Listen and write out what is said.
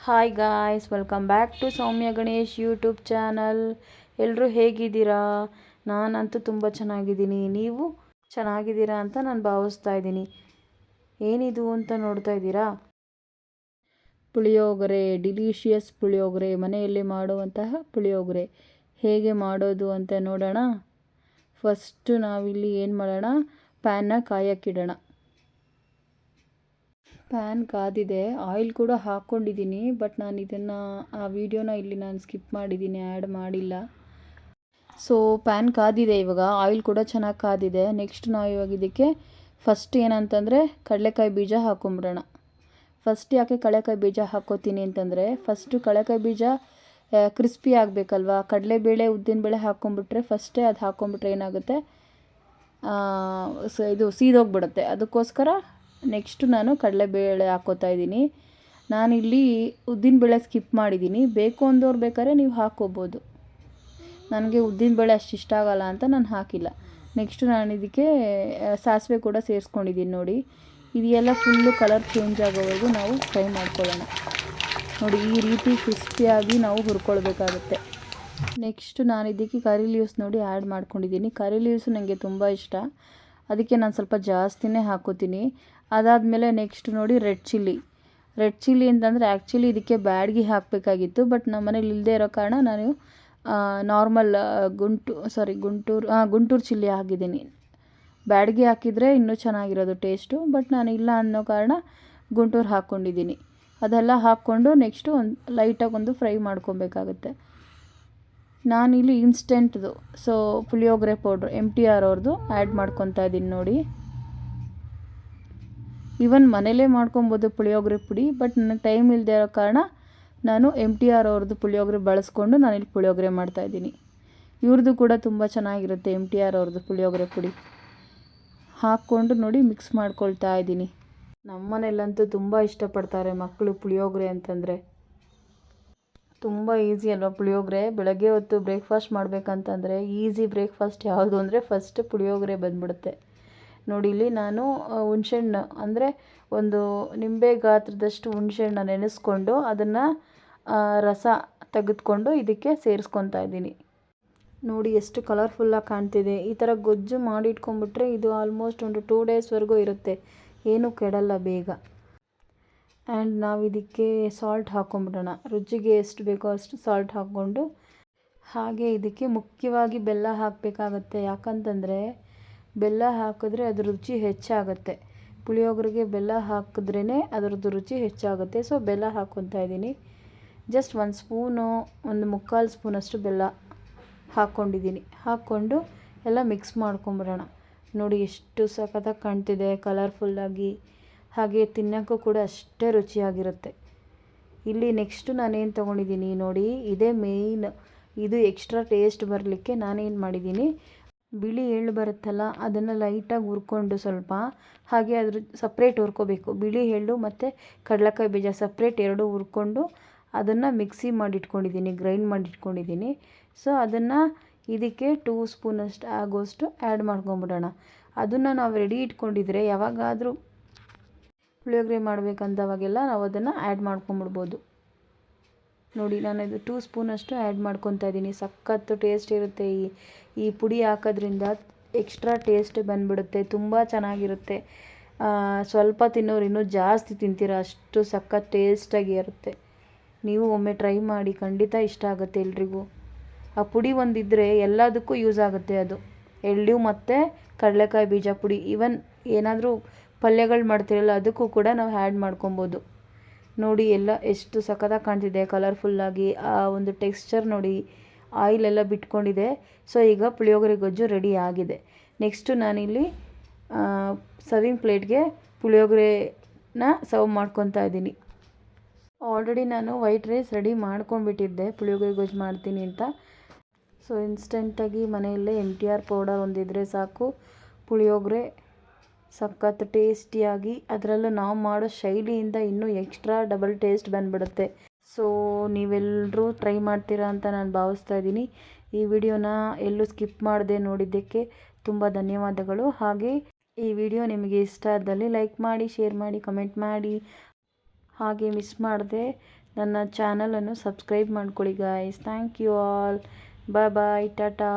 Hi guys, welcome back to Soumya Ganesh YouTube channel. ಎಲ್ಲರೂ ಹೇಗಿದ್ದೀರಾ? ನಾನಂತೂ ತುಂಬ ಚೆನ್ನಾಗಿದ್ದೀನಿ. ನೀವು ಚೆನ್ನಾಗಿದ್ದೀರಾ ಅಂತ ನಾನು ಭಾವಿಸ್ತಾ ಇದ್ದೀನಿ. ಏನಿದು ಅಂತ ನೋಡ್ತಾ ಇದ್ದೀರಾ? ಪುಳಿಯೋಗರೆ, ಡಿಲಿಷಿಯಸ್ ಪುಳಿಯೋಗರೆ, ಮನೆಯಲ್ಲಿ ಮಾಡುವಂತಹ ಪುಳಿಯೋಗರೆ ಹೇಗೆ ಮಾಡೋದು ಅಂತ ನೋಡೋಣ. ಫಸ್ಟು ನಾವಿಲ್ಲಿ ಏನು ಮಾಡೋಣ, ಪ್ಯಾನ್ನ ಕಾಯಕ್ಕಿಡೋಣ. ಪ್ಯಾನ್ ಕಾದಿದೆ, ಆಯಿಲ್ ಕೂಡ ಹಾಕ್ಕೊಂಡಿದ್ದೀನಿ. ಬಟ್ ನಾನು ಇದನ್ನು ಆ ವಿಡಿಯೋನ ಇಲ್ಲಿ ನಾನು ಸ್ಕಿಪ್ ಮಾಡಿದ್ದೀನಿ, ಆ್ಯಡ್ ಮಾಡಿಲ್ಲ. ಸೊ ಪ್ಯಾನ್ ಕಾದಿದೆ, ಇವಾಗ ಆಯಿಲ್ ಕೂಡ ಚೆನ್ನಾಗಿ ಕಾದಿದೆ. ನೆಕ್ಸ್ಟ್ ನಾವು ಇವಾಗ ಇದಕ್ಕೆ ಫಸ್ಟ್ ಏನಂತಂದರೆ ಕಡಲೆಕಾಯಿ ಬೀಜ ಹಾಕೊಂಬಿಡೋಣ. ಫಸ್ಟ್ ಯಾಕೆ ಕಡಲೆಕಾಯಿ ಬೀಜ ಹಾಕ್ಕೋತೀನಿ ಅಂತಂದರೆ, ಫಸ್ಟು ಕಡಲೆಕಾಯಿ ಬೀಜ ಕ್ರಿಸ್ಪಿ ಆಗಬೇಕಲ್ವ. ಕಡಲೆಬೇಳೆ ಉದ್ದಿನಬೇಳೆ ಹಾಕ್ಕೊಂಬಿಟ್ರೆ ಫಸ್ಟೇ ಅದು ಹಾಕ್ಕೊಂಬಿಟ್ರೆ ಏನಾಗುತ್ತೆ, ಇದು ಸೀದೋಗ್ಬಿಡುತ್ತೆ. ಅದಕ್ಕೋಸ್ಕರ ನೆಕ್ಸ್ಟು ನಾನು ಕಡಲೆಬೇಳೆ ಹಾಕ್ಕೋತಾ ಇದ್ದೀನಿ. ನಾನಿಲ್ಲಿ ಉದ್ದಿನಬೇಳೆ ಸ್ಕಿಪ್ ಮಾಡಿದ್ದೀನಿ. ಬೇಕು ಅಂದವ್ರು ಬೇಕಾದ್ರೆ ನೀವು ಹಾಕ್ಕೋಬೋದು. ನನಗೆ ಉದ್ದಿನಬೇಳೆ ಅಷ್ಟು ಇಷ್ಟ ಆಗಲ್ಲ ಅಂತ ನಾನು ಹಾಕಿಲ್ಲ. ನೆಕ್ಸ್ಟು ನಾನು ಇದಕ್ಕೆ ಸಾಸಿವೆ ಕೂಡ ಸೇರಿಸ್ಕೊಂಡಿದ್ದೀನಿ. ನೋಡಿ, ಇದೆಲ್ಲ ಫುಲ್ಲು ಕಲರ್ ಚೇಂಜ್ ಆಗೋವರೆಗೂ ನಾವು ಫ್ರೈ ಮಾಡ್ಕೊಳ್ಳೋಣ. ನೋಡಿ, ಈ ರೀತಿ ಕ್ರಿಸ್ಪಿಯಾಗಿ ನಾವು ಹುರ್ಕೊಳ್ಬೇಕಾಗುತ್ತೆ. ನೆಕ್ಸ್ಟು ನಾನು ಇದಕ್ಕೆ ಕರಿ ಲೀವ್ಸ್ ನೋಡಿ ಆ್ಯಡ್ ಮಾಡ್ಕೊಂಡಿದ್ದೀನಿ. ಕರಿ ಲೀವ್ಸು ನನಗೆ ತುಂಬ ಇಷ್ಟ, ಅದಕ್ಕೆ ನಾನು ಸ್ವಲ್ಪ ಜಾಸ್ತಿನೇ ಹಾಕೋತೀನಿ. ಅದಾದಮೇಲೆ ನೆಕ್ಸ್ಟ್ ನೋಡಿ ರೆಡ್ ಚಿಲ್ಲಿ ಅಂತಂದರೆ ಆ್ಯಕ್ಚುಲಿ ಇದಕ್ಕೆ ಬ್ಯಾಡಗಿ ಹಾಕಬೇಕಾಗಿತ್ತು. ಬಟ್ ನಮ್ಮ ಮನೇಲಿ ಇಲ್ಲದೆ ಇರೋ ಕಾರಣ ನಾನು ನಾರ್ಮಲ್ ಗುಂಟೂರು ಚಿಲ್ಲಿ ಹಾಕಿದ್ದೀನಿ. ಬ್ಯಾಡಗಿ ಹಾಕಿದರೆ ಇನ್ನೂ ಚೆನ್ನಾಗಿರೋದು ಟೇಸ್ಟು. ಬಟ್ ನಾನು ಇಲ್ಲ ಅನ್ನೋ ಕಾರಣ ಗುಂಟೂರು ಹಾಕ್ಕೊಂಡಿದ್ದೀನಿ. ಅದೆಲ್ಲ ಹಾಕ್ಕೊಂಡು ನೆಕ್ಸ್ಟು ಲೈಟಾಗಿ ಒಂದು ಫ್ರೈ ಮಾಡ್ಕೊಬೇಕಾಗುತ್ತೆ. ನಾನಿಲ್ಲಿ ಇನ್ಸ್ಟೆಂಟ್ದು ಪುಳಿಯೋಗರೆ ಪೌಡ್ರ್ MTR ಅವ್ರದ್ದು ಆ್ಯಡ್ ಮಾಡ್ಕೊತಾ ಇದ್ದೀನಿ. ನೋಡಿ, ಈವನ್ ಮನೇಲೇ ಮಾಡ್ಕೊಬೋದು ಪುಳಿಯೋಗರೆ ಪುಡಿ. ಬಟ್ ನನಗೆ ಟೈಮ್ ಇಲ್ಲದೆ ಇರೋ ಕಾರಣ ನಾನು MTR ಅವ್ರದ್ದು ಪುಳಿಯೋಗರೆ ಬಳಸ್ಕೊಂಡು ನಾನಿಲ್ಲಿ ಪುಳಿಯೋಗರೆ ಮಾಡ್ತಾಯಿದ್ದೀನಿ. ಇವ್ರದ್ದು ಕೂಡ ತುಂಬ ಚೆನ್ನಾಗಿರುತ್ತೆ, MTR ಅವ್ರದ್ದು ಪುಳಿಯೋಗರೆ ಪುಡಿ ಹಾಕ್ಕೊಂಡು ನೋಡಿ ಮಿಕ್ಸ್ ಮಾಡ್ಕೊಳ್ತಾ ಇದ್ದೀನಿ. ನಮ್ಮ ಮನೇಲಂತೂ ತುಂಬ ಇಷ್ಟಪಡ್ತಾರೆ ಮಕ್ಕಳು ಪುಳಿಯೋಗರೆ ಅಂತಂದರೆ. ತುಂಬ ಈಸಿ ಅಲ್ವಾ ಪುಳಿಯೋಗರೆ? ಬೆಳಗ್ಗೆ ಹೊತ್ತು ಬ್ರೇಕ್ಫಾಸ್ಟ್ ಮಾಡಬೇಕಂತಂದರೆ ಈಸಿ ಬ್ರೇಕ್ಫಾಸ್ಟ್ ಯಾವುದು ಅಂದರೆ ಫಸ್ಟ್ ಪುಳಿಯೋಗರೆ ಬಂದುಬಿಡುತ್ತೆ. ನೋಡಿ, ಇಲ್ಲಿ ನಾನು ಹುಣಸೆಹಣ್ಣು ಅಂದರೆ ಒಂದು ನಿಂಬೆ ಗಾತ್ರದಷ್ಟು ಹುಣಸೆಹಣ್ಣು ನೆನೆಸ್ಕೊಂಡು ಅದನ್ನು ರಸ ತೆಗೆದುಕೊಂಡು ಇದಕ್ಕೆ ಸೇರಿಸ್ಕೊತಾ ಇದ್ದೀನಿ. ನೋಡಿ ಎಷ್ಟು ಕಲರ್ಫುಲ್ಲಾಗಿ ಕಾಣ್ತಿದೆ. ಈ ಥರ ಗೊಜ್ಜು ಮಾಡಿಟ್ಕೊಂಡ್ಬಿಟ್ರೆ ಇದು ಆಲ್ಮೋಸ್ಟ್ ಒಂದು 2 ಡೇಸ್ವರೆಗೂ ಇರುತ್ತೆ, ಏನೂ ಕೆಡಲ್ಲ ಬೇಗ. ಆ್ಯಂಡ್ ನಾವು ಇದಕ್ಕೆ ಸಾಲ್ಟ್ ಹಾಕ್ಕೊಂಬಿಡೋಣ. ರುಚಿಗೆ ಎಷ್ಟು ಬೇಕೋ ಅಷ್ಟು ಸಾಲ್ಟ್ ಹಾಕ್ಕೊಂಡು, ಹಾಗೆ ಇದಕ್ಕೆ ಮುಖ್ಯವಾಗಿ ಬೆಲ್ಲ ಹಾಕಬೇಕಾಗತ್ತೆ. ಯಾಕಂತಂದರೆ ಬೆಲ್ಲ ಹಾಕಿದ್ರೆ ಅದ್ರ ರುಚಿ ಹೆಚ್ಚಾಗುತ್ತೆ. ಪುಳಿಯೋಗರೆಗೆ ಬೆಲ್ಲ ಹಾಕಿದ್ರೇ ಅದರದ್ದು ರುಚಿ ಹೆಚ್ಚಾಗುತ್ತೆ. ಸೊ ಬೆಲ್ಲ ಹಾಕ್ಕೊತಾ ಇದ್ದೀನಿ. ಜಸ್ಟ್ 1 ಸ್ಪೂನು, 1/4 ಸ್ಪೂನಷ್ಟು ಬೆಲ್ಲ ಹಾಕ್ಕೊಂಡಿದ್ದೀನಿ. ಹಾಕ್ಕೊಂಡು ಎಲ್ಲ ಮಿಕ್ಸ್ ಮಾಡ್ಕೊಂಬಿಡೋಣ. ನೋಡಿ ಎಷ್ಟು ಸಖತ್ತಾಗಿ ಕಾಣ್ತಿದೆ ಕಲರ್ಫುಲ್ಲಾಗಿ, ಹಾಗೆ ತಿನ್ನೋಕ್ಕೂ ಕೂಡ ಅಷ್ಟೇ ರುಚಿಯಾಗಿರುತ್ತೆ. ಇಲ್ಲಿ ನೆಕ್ಸ್ಟು ನಾನೇನು ತೊಗೊಂಡಿದ್ದೀನಿ ನೋಡಿ, ಇದೇ ಮೇಯ್ನ್. ಇದು ಎಕ್ಸ್ಟ್ರಾ ಟೇಸ್ಟ್ ಬರಲಿಕ್ಕೆ ನಾನೇನು ಮಾಡಿದ್ದೀನಿ, ಬಿಳಿ ಎಳ್ಳು ಬರುತ್ತಲ್ಲ ಅದನ್ನು ಲೈಟಾಗಿ ಹುರ್ಕೊಂಡು ಸ್ವಲ್ಪ, ಹಾಗೆ ಅದ್ರ ಸಪ್ರೇಟ್ ಹುರ್ಕೋಬೇಕು. ಬಿಳಿ ಎಳ್ಳು ಮತ್ತು ಕಡಲೆಕಾಯಿ ಬೀಜ ಸಪ್ರೇಟ್ ಎರಡೂ ಹುರ್ಕೊಂಡು ಅದನ್ನು ಮಿಕ್ಸಿ ಮಾಡಿಟ್ಕೊಂಡಿದ್ದೀನಿ, ಗ್ರೈಂಡ್ ಮಾಡಿಟ್ಕೊಂಡಿದ್ದೀನಿ. ಸೊ ಅದನ್ನು ಇದಕ್ಕೆ 2 ಸ್ಪೂನಷ್ಟು ಆಗೋಷ್ಟು ಆ್ಯಡ್ ಮಾಡ್ಕೊಂಬಿಡೋಣ. ಅದನ್ನು ನಾವು ರೆಡಿ ಇಟ್ಕೊಂಡಿದ್ರೆ ಯಾವಾಗಾದರೂ ಪುಳಿಯೋಗರೆ ಮಾಡಬೇಕಂತವಾಗೆಲ್ಲ ನಾವು ಅದನ್ನು ಆ್ಯಡ್ ಮಾಡ್ಕೊಂಬಿಡ್ಬೋದು. ನೋಡಿ, ನಾನು ಇದು 2 ಸ್ಪೂನಷ್ಟು ಆ್ಯಡ್ ಮಾಡ್ಕೊತಾ ಇದ್ದೀನಿ. ಸಖತ್ತು ಟೇಸ್ಟ್ ಇರುತ್ತೆ. ಈ ಪುಡಿ ಹಾಕೋದ್ರಿಂದ ಎಕ್ಸ್ಟ್ರಾ ಟೇಸ್ಟ್ ಬಂದುಬಿಡುತ್ತೆ, ತುಂಬ ಚೆನ್ನಾಗಿರುತ್ತೆ. ಸ್ವಲ್ಪ ತಿನ್ನೋರು ಇನ್ನೂ ಜಾಸ್ತಿ ತಿಂತೀರ, ಅಷ್ಟು ಸಖತ್ ಟೇಸ್ಟಾಗಿ ಇರುತ್ತೆ. ನೀವು ಒಮ್ಮೆ ಟ್ರೈ ಮಾಡಿ, ಖಂಡಿತ ಇಷ್ಟ ಆಗುತ್ತೆ ಎಲ್ರಿಗೂ. ಆ ಪುಡಿ ಒಂದಿದ್ದರೆ ಎಲ್ಲದಕ್ಕೂ ಯೂಸ್ ಆಗುತ್ತೆ. ಅದು ಎಳ್ಳು ಮತ್ತು ಕಡಲೆಕಾಯಿ ಬೀಜ ಪುಡಿ, ಈವನ್ ಏನಾದರೂ ಪಲ್ಯಗಳು ಮಾಡ್ತಿರಲ್ಲ ಅದಕ್ಕೂ ಕೂಡ ನಾವು ಆ್ಯಡ್ ಮಾಡ್ಕೊಬೋದು. ನೋಡಿ ಎಲ್ಲ ಎಷ್ಟು ಸಖತ್ತಾಗಿ ಕಾಣ್ತಿದೆ ಕಲರ್ಫುಲ್ಲಾಗಿ. ಆ ಒಂದು ಟೆಕ್ಸ್ಚರ್ ನೋಡಿ, ಆಯಿಲೆಲ್ಲ ಬಿಟ್ಕೊಂಡಿದೆ. ಸೊ ಈಗ ಪುಳಿಯೋಗರೆ ಗೊಜ್ಜು ರೆಡಿ ಆಗಿದೆ. ನೆಕ್ಸ್ಟು ನಾನಿಲ್ಲಿ ಸರ್ವಿಂಗ್ ಪ್ಲೇಟ್ಗೆ ಪುಳಿಯೋಗರೆನ ಸರ್ವ್ ಮಾಡ್ಕೊತಾ ಇದ್ದೀನಿ. ಆಲ್ರೆಡಿ ನಾನು ವೈಟ್ ರೈಸ್ ರೆಡಿ ಮಾಡ್ಕೊಂಡ್ಬಿಟ್ಟಿದ್ದೆ ಪುಳಿಯೋಗರೆ ಗೊಜ್ಜು ಮಾಡ್ತೀನಿ ಅಂತ. ಸೊ ಇನ್ಸ್ಟೆಂಟಾಗಿ ಮನೆಯಲ್ಲೇ MTR ಪೌಡರ್ ಒಂದಿದ್ರೆ ಸಾಕು, ಪುಳಿಯೋಗರೆ ಸಖತ್ ಟೇಸ್ಟಿಯಾಗಿ, ಅದರಲ್ಲೂ ನಾವು ಮಾಡೋ ಶೈಲಿಯಿಂದ ಇನ್ನೂ ಎಕ್ಸ್ಟ್ರಾ ಡಬಲ್ ಟೇಸ್ಟ್ ಬಂದುಬಿಡುತ್ತೆ. ಸೊ ನೀವೆಲ್ಲರೂ ಟ್ರೈ ಮಾಡ್ತೀರಾ ಅಂತ ನಾನು ಭಾವಿಸ್ತಾ ಇದ್ದೀನಿ. ಈ ವಿಡಿಯೋನ ಎಲ್ಲೂ ಸ್ಕಿಪ್ ಮಾಡದೆ ನೋಡಿದ್ದಕ್ಕೆ ತುಂಬ ಧನ್ಯವಾದಗಳು. ಹಾಗೆ ಈ ವಿಡಿಯೋ ನಿಮಗೆ ಇಷ್ಟ ಆದಲ್ಲಿ ಲೈಕ್ ಮಾಡಿ, ಶೇರ್ ಮಾಡಿ, ಕಮೆಂಟ್ ಮಾಡಿ. ಹಾಗೆ ಮಿಸ್ ಮಾಡದೆ ನನ್ನ ಚಾನಲನ್ನು ಸಬ್ಸ್ಕ್ರೈಬ್ ಮಾಡ್ಕೊಳ್ಳಿ guys. Thank you all. Bye bye, Tata.